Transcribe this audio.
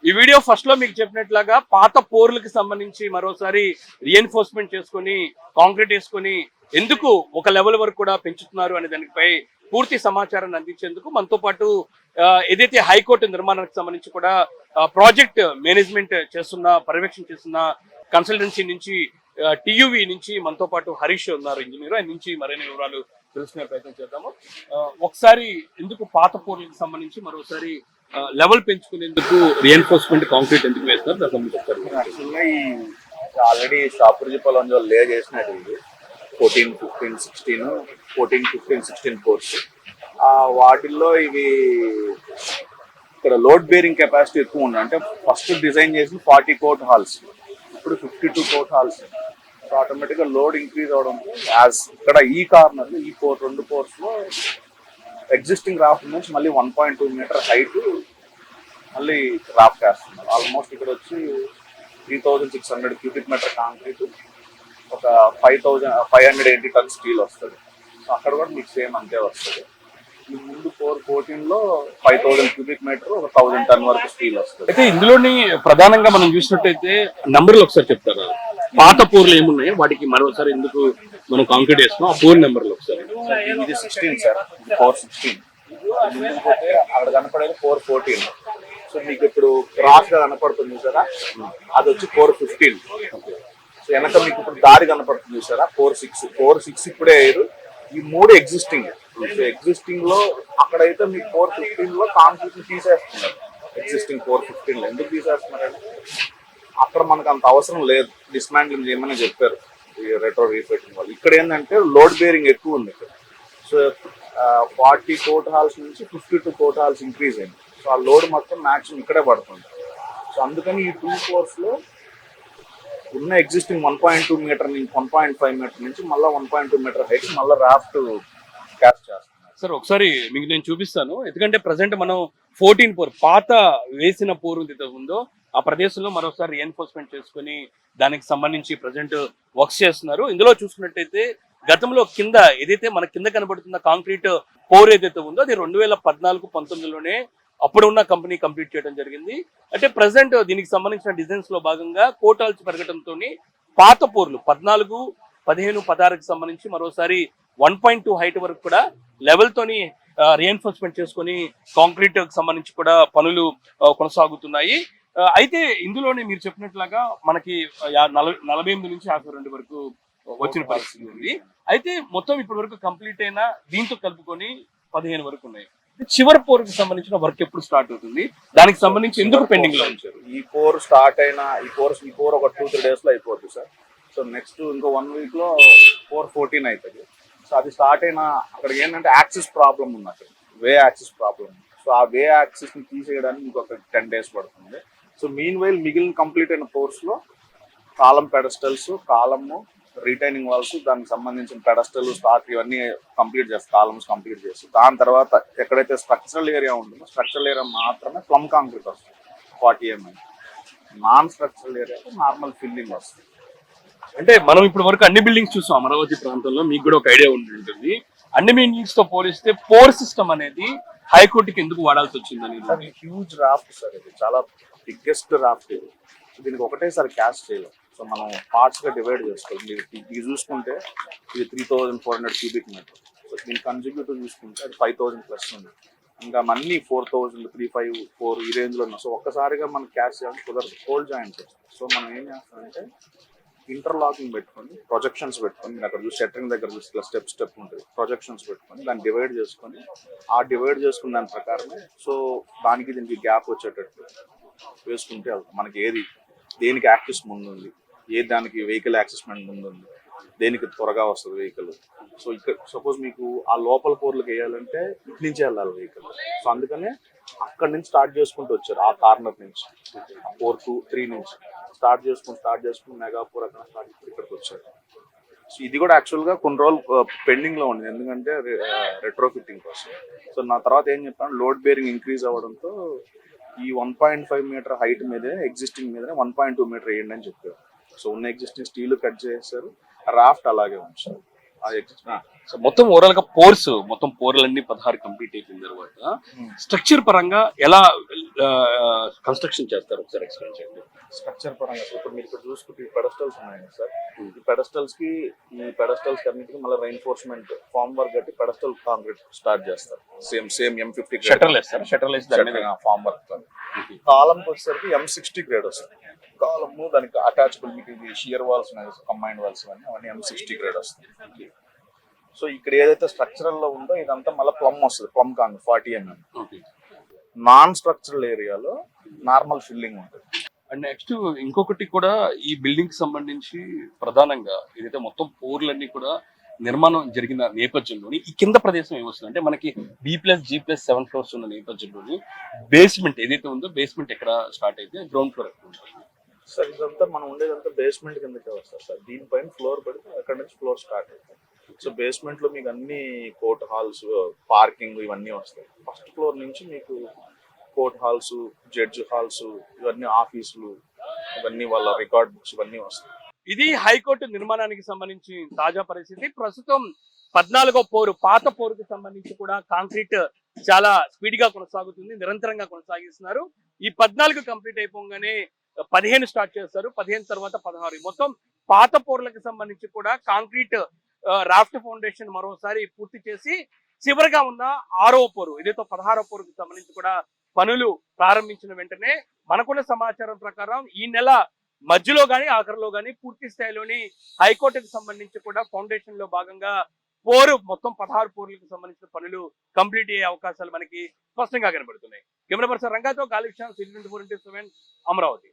ఈ video first లో మీకు చెప్పినట్లుగా పాత పోర్లకు సంబంధించి మరోసారి రీఎన్ఫోర్స్మెంట్ చేసుకుని కాంక్రీట్ వేసుకుని ఎందుకు ఒక లెవెల్ వరకు కూడా పెంచుతున్నారు అనే దానిపై పూర్తి సమాచారాన్ని అందించేందుకు మనతో పాటు ఏదైతే హైకోర్టు నిర్మాణానికి సంబంధించి కూడా ప్రాజెక్ట్ మేనేజ్మెంట్ చేస్తున్న పర్యవేక్షణ చేస్తున్న కన్సల్టెన్సీ నుంచి టియువి నుంచి మనతో పాటు హరీష్ ఉన్నారు ఇంజనీర్. ఆయన నుంచి మరిన్ని వివరాలు తెలుసుకునే ప్రయత్నం చేద్దాము. ఒకసారి ఎందుకు పాత పోర్లకు సంబంధించి మరోసారి లెవెల్ పెంచుకునేందుకు రీఎన్ఫోర్స్మెంట్ కాంక్రీట్ ఎందుకు వేస్తారు ఆల్రెడీ షాపుర్జిపాలెంలో లే చేసినట్టు ఇది 14, 15, 16 కోర్స్. వాటిల్లో ఇవి ఇక్కడ లోడ్ బేరింగ్ కెపాసిటీ ఎక్కువ ఉంది. అంటే ఫస్ట్ డిజైన్ చేసి 40 కోట్ హాల్స్, ఇప్పుడు 52 కోట్ హాల్స్. సో ఆటోమేటిక్గా లోడ్ ఇంక్రీజ్ అవడం యాజ్ ఇక్కడ ఈ కార్నర్ ఈ రెండు కోర్స్లో ఎగ్జిస్టింగ్ రాఫ్ట్ నుంచి మళ్ళీ 1.2 మీటర్ హైట్ మళ్ళీ రాఫ్ట్ వేస్తున్నారు. ఆల్మోస్ట్ ఇక్కడ వచ్చి 3600 క్యూబిక్ మీటర్ కాంక్రీట్, ఒక 580 టన్ స్టీల్ వస్తుంది. సో అక్కడ కూడా మీకు సేమ్ అంతే వస్తుంది. ఈ ముందు 414లో 5000 క్యూబిక్ మీటర్, ఒక 1000 టన్ వరకు స్టీల్ వస్తుంది. అయితే ఇందులోని ప్రధానంగా మనం చూసినట్టయితే నంబర్లు ఒకసారి చెప్తారా? పాత పూర్లు ఏమున్నాయి, వాటికి మరోసారి ఎందుకు మనం కాంక్రీట్ వేస్తున్నాం, ఆ పూర్ నెంబర్లు ఒకసారి. ఇది 16 సార్, 416. అక్కడ కనపడేది 414. సో మీకు ఇప్పుడు క్రాస్ గా కనపడుతుంది చూసారా, అది వచ్చి 415. సో వెనక మీకు ఇప్పుడు దారి కనపడుతుంది చూసారా, 4.6 ఇప్పుడే అయ్యారు. ఈ మూడు ఎగ్జిస్టింగ్. సో ఎగ్జిస్టింగ్ లో అక్కడైతే మీకు 415 లో కాంక్రీట్ తీసేస్తున్నారు. ఎగ్జిస్టింగ్ 415 లో ఎందుకు తీసేస్తున్నారంటే అక్కడ మనకు అంత అవసరం లేదు, డిస్మాండ్లింగ్ చేయమని చెప్పారు ఈ రెట్రో రీఫిట్టింగ్ వాళ్ళు. ఇక్కడ ఏంటంటే లోడ్ బేరింగ్ ఎక్కువ ఉంది ఇక్కడ. సో 40 కోట్ హాల్స్ నుంచి 52 కోట్ హాల్స్ ఇంక్రీజ్ అయింది. సో ఆ లోడ్ మొత్తం మ్యాక్సిమం ఇక్కడే పడుతుంది. సో అందుకని ఈ 2 కోర్స్ లో ఉన్న ఎగ్జిస్టింగ్ 1.2 మీటర్ నుంచి 1.5 మీటర్ నుంచి మళ్ళీ 1.2 మీటర్ హైట్ మళ్ళీ రాఫ్ట్ క్యాస్ట్ చేస్తున్నారు. సార్ ఒకసారి మీకు నేను చూపిస్తాను. ఎందుకంటే ప్రజెంట్ మనం 14 పోర్ పాత వేసిన పోర్ ఉందో ఆ ప్రదేశంలో మరోసారి రీఎన్ఫోర్స్మెంట్ చేసుకుని దానికి సంబంధించి ప్రజెంట్ వర్క్స్ చేస్తున్నారు. ఇందులో చూసుకున్నట్టయితే గతంలో కింద ఏదైతే మన కింద కనబడుతున్న కాంక్రీట్ పోర్ ఏదైతే ఉందో అది 2014-19లోనే అప్పుడు ఉన్న కంపెనీ కంప్లీట్ చేయడం జరిగింది. అంటే ప్రజెంట్ దీనికి సంబంధించిన డిజైన్స్ లో భాగంగా కోటాల్స్ పెరగడంతో పాత పోర్లు 14, 15, 16కి సంబంధించి మరోసారి 1.2 హైట్ వరకు కూడా లెవెల్ తోని రీఎన్ఫోర్స్మెంట్ చేసుకుని కాంక్రీట్ కి సంబంధించి కూడా పనులు కొనసాగుతున్నాయి. అయితే ఇందులోనే మీరు చెప్పినట్లుగా మనకి 48 నుంచి 52 వరకు వచ్చిన పరిస్థితి ఉంది. అయితే మొత్తం ఇప్పటి వరకు కంప్లీట్ అయిన దీంతో కలుపుకొని 15 వరకు ఉన్నాయి. చివరి పోర్కి సంబంధించిన వర్క్ ఎప్పుడు స్టార్ట్ అవుతుంది, దానికి సంబంధించి ఎందుకు పెండింగ్ లో ఉంచారు? ఈ పోర్ స్టార్ట్ అయిన ఈ పోర్ ఒక 2-3 డేస్ లో అయిపోతుంది సార్. సో నెక్స్ట్ ఇంకో 1 వీక్ లో 414 అవుతుంది. సో అది స్టార్ట్ అయిన అక్కడ ఏంటంటే యాక్సిస్ ప్రాబ్లం ఉంది, అక్కడ వే యాక్సిస్ ప్రాబ్లం. సో ఆ వే యాక్సిస్ ని తీసేయడానికి ఇంకొక 10 డేస్ పడుతుంది. సో మీన్ వైల్ మిగిలిన కంప్లీట్ అయిన కోర్స్ లో కాలం పెడస్టల్స్, కాలము, రిటైనింగ్ వాల్స్, దానికి సంబంధించిన పెడస్టల్, స్టార్ట్ ఇవన్నీ కంప్లీట్ చేస్తారు. కాలమ్స్ కంప్లీట్ చేస్తారు. దాని తర్వాత ఎక్కడైతే స్ట్రక్చరల్ ఏరియా ఉంటుందో స్ట్రక్చరల్ ఏరియా మాత్రమే ప్లమ్ కాంక్రీట్ వస్తుంది 40 mm. Non structural area normal filling వస్తుంది. అంటే మనం ఇప్పుడు వరకు అన్ని బిల్డింగ్స్ చూసాం అమరావతి ప్రాంతంలో, మీకు కూడా ఒక ఐడియా ఉంటుంది. అన్ని బిల్డింగ్స్ తో పోలిస్తే పోర్ సిస్టమ్ అనేది హైకోర్టుకి ఎందుకు వాడాల్సి వచ్చిందని? హ్యూజ్ రాఫ్ట్ సార్, ఇది చాలా బిగ్గెస్ట్ రాఫ్ట్. ఇది దీనికి ఒకటేసారి క్యాస్ట్ చేయలేం. సో మనం పార్ట్స్ గా డివైడ్ చేసుకోవాలి. ఇది చూసుకుంటే ఇది 3400 క్యూబిక్ మీటర్. సో దీని కన్జ్యూటివ్ చూసుకుంటే అది 5000 ప్లస్ ఉంది. ఇంకా మళ్ళీ 4000, 3, 5, 4 ఈ రేంజ్ లో ఉన్నాయి. సో ఒక్కసారిగా మనం క్యాస్ట్ చేయాలని కుదరదు, హోల్ జాయింట్. సో మనం ఏం చేస్తామంటే ఇంటర్లాకింగ్ పెట్టుకొని, ప్రొజెక్షన్స్ పెట్టుకొని, మీరు అక్కడ చూసి షట్టరింగ్ దగ్గర చూసి ఇలా స్టెప్ ఉంటుంది, ప్రొజెక్షన్స్ పెట్టుకొని దాన్ని డివైడ్ చేసుకొని, ఆ డివైడ్ చేసుకున్న దాని ప్రకారమే సో దానికి దీనికి గ్యాప్ వచ్చేటట్టు వేసుకుంటే వెళ్తాం. మనకి ఏది దేనికి యాక్సిస్ ముందు ఉంది, ఏది దానికి వెహికల్ యాక్సెస్మెంట్ ముందు ఉంది, దేనికి త్వరగా వస్తుంది వెహికల్. సో ఇక్కడ సపోజ్ మీకు ఆ లోపల పోర్లకు వేయాలంటే ఇటు నుంచే వెళ్ళాలి వెహికల్. సో అందుకనే అక్కడ నుంచి స్టార్ట్ చేసుకుంటూ వచ్చారు, ఆ కార్నర్ నుంచి 4, 2, 3 నుంచి స్టార్ట్ చేసుకుని మెగాపూర్ అక్కడ స్టార్ట్ ఇక్కడికి వచ్చారు. సో ఇది కూడా యాక్చువల్గా కొన్ని రోజులు పెండింగ్ లో ఉంది, ఎందుకంటే రెట్రో ఫిట్టింగ్ కోసం. సో నా తర్వాత ఏం చెప్పాను, లోడ్ బేరింగ్ ఇంక్రీజ్ అవ్వడంతో ఈ 1.5 మీటర్ హైట్ మీదే ఎగ్జిస్టింగ్ మీదనే 1.2 మీటర్ వేయండి అని చెప్పారు. సో ఉన్న ఎగ్జిస్టింగ్ స్టీల్ కట్ చేశారు, రాఫ్ట్ అలాగే ఉంచారు. సో మొత్తం ఓవరాల్ గా పోర్స్ మొత్తం పోర్లన్నీ 16 కంప్లీట్ అయిపోయిన తర్వాత స్ట్రక్చర్ పరంగా ఎలా కన్స్ట్రక్షన్ చేస్తారు ఒకసారి ఎక్స్ప్లెయిన్ చేయండి. స్ట్రక్చర్ పరంగా ఇప్పుడు మీరు ఇక్కడ చూసుకుంటే ఈ పెడస్టల్స్ ఉన్నాయి సార్. ఈ పెడస్టల్స్ కి అన్నిటికీ మళ్ళీ రైన్ఫోర్స్మెంట్ ఫార్మ్ వర్క్ కట్టి పెడస్టల్ కాంక్రీట్ స్టార్ట్ చేస్తారు. సేమ్ M50 షట్టర్లు వేస్తారు. షట్టర్లు వేసి దాని మీద ఫార్మ్ వర్క్. కాలం వచ్చేసరికి M60 గ్రేడ్ వస్తుంది. కాలము దానికి అటాచబుల్ మీకు షియర్ వాల్స్ ఉన్నాయి, కంబైన్డ్ వాల్స్ అవన్నీ M60 గ్రేడ్ వస్తుంది. సో ఇక్కడ ఏదైతే స్ట్రక్చరల్ లో ఉందో ఇదంతా మళ్ళీ ప్లమ్ వస్తుంది. Plum Kong 40 mm. Non structural ఏరియాలో నార్మల్ ఫిల్లింగ్ ఉంటుంది. అండ్ నెక్స్ట్ ఇంకొకటి కూడా ఈ బిల్డింగ్ కి సంబంధించి ప్రధానంగా ఏదైతే మొత్తం పోర్లన్నీ కూడా నిర్మాణం జరిగిన నేపథ్యంలోని ఈ కింద ప్రదేశం ఏమొస్తుంది అంటే మనకి B+G+7 ఫ్లోర్స్ ఉన్న నేపథ్యంలోని బేస్మెంట్ ఏదైతే ఉందో బేస్మెంట్ ఎక్కడ స్టార్ట్ అయితే గ్రౌండ్ ఫ్లోర్ ఎక్కడ ఉంటుంది సార్? ఇదంతా మనం ఉండేదంతా బేస్మెంట్ కిందకే వస్తారు సార్. దీనిపైన ఫ్లోర్ పెడితే అక్కడ నుంచి ఫ్లోర్ స్టార్ట్ అవుతుంది. సో బేస్మెంట్ లో మీకు అన్ని కోర్ట్ హాల్స్, పార్కింగ్ ఇవన్నీ వస్తాయి. ఫస్ట్ ఫ్లోర్ నుంచి మీకు కోర్ట్ హాల్స్, జడ్జ్ హాల్స్, ఇవన్నీ ఆఫీసులు, ఇవన్నీ వాళ్ళ రికార్డ్ బుక్స్ ఇవన్నీ వస్తాయి. ఇది హైకోర్టు నిర్మాణానికి సంబంధించి తాజా పరిస్థితి. ప్రస్తుతం 14వ పోరు పాత పోరుకు సంబంధించి కూడా కాంక్రీట్ చాలా స్పీడ్ గా కొనసాగుతుంది, నిరంతరంగా కొనసాగిస్తున్నారు. ఈ 14 కంప్లీట్ అయిపోగానే 15 స్టార్ట్ చేస్తారు. 15 తర్వాత 16. మొత్తం పాత పోర్లకు సంబంధించి కూడా కాంక్రీట్ రాఫ్ట్ ఫౌండేషన్ మరోసారి పూర్తి చేసి చివరిగా ఉన్న 6వ పోరు ఏదైతే 16వ పోరుకు సంబంధించి కూడా పనులు ప్రారంభించిన వెంటనే మనకున్న సమాచారం ప్రకారం ఈ నెల మధ్యలో గానీ ఆఖరిలో గానీ పూర్తి స్థాయిలోని హైకోర్టుకు సంబంధించి కూడా ఫౌండేషన్ లో భాగంగా పోరు మొత్తం 16 పోర్లకు సంబంధించిన పనులు కంప్లీట్ అయ్యే అవకాశాలు మనకి స్పష్టంగా కనబడుతున్నాయి. కెమెరా పర్సన్ రంగాతో గాలిక్షాన్, 7 అమరావతి.